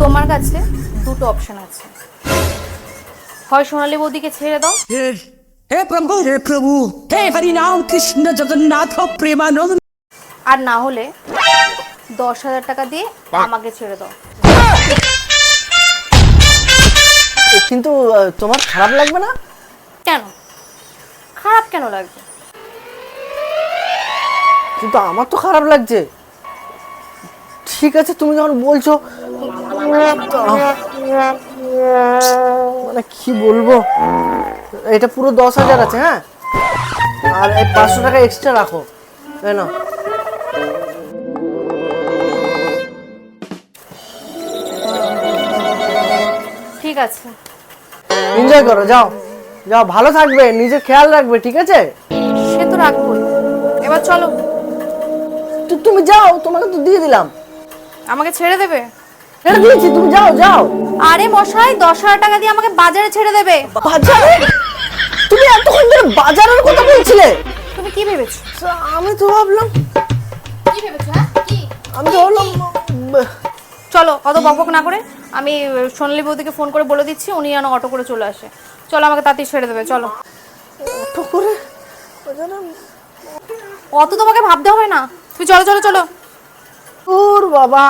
তোমার কাছে দুটো অপশন আছে, হয় সোনালী বৌদিকে ছেড়ে দাও, हे प्रभु हे हरि नाम कृष्ण जगन्नाथ प्रेमानंद। আর না হলে 10,000 টাকা দিয়ে আমাকে ছেড়ে দাও। কিন্তু তোমার খারাপ লাগবে না? কেন খারাপ কেন লাগবে? কিন্তু আমার তো খারাপ লাগছে। ঠিক আছে তুমি যখন বলছো, মানে কি বলবো, এটা পুরো 10,000 আছে। হ্যাঁ, আর এই 500 টাকা এক্সট্রা রাখো। না ঠিক আছে, এনজয় করো, যাও যাও, ভালো থাকবে, নিজের খেয়াল রাখবে, ঠিক আছে? সে তো রাখবোই। এবার চলো। তুমি যাও, তোমাকে তো দিয়ে দিলাম। আমাকে ছেড়ে দেবে? ছেড়ে দিয়েছি, তুমি যাও যাও। আরে মশাই, 10,000 টাকা দিয়ে আমাকে বাজারে ছেড়ে দেবে। বাজারে? তুমি এতক্ষণ ধরে বাজারের কথা বলছিলে? তুমি কি ভেবেছো? আমি তো ভাবলাম, কি ভেবেছো? হ্যাঁ কি? আমি তো ভাবলাম চলো, অত বকবক না করে আমি সোনালী বৌদিকে ফোন করে বলে দিচ্ছি, উনি যেন অটো করে চলে আসে। চলো, আমাকে তাড়াতাড়ি ছেড়ে দেবে, চলো। অটো করে বাজারে? অত তোমাকে ভাবতে হবে না, তুমি চলো চলো চলো। ওর বাবা,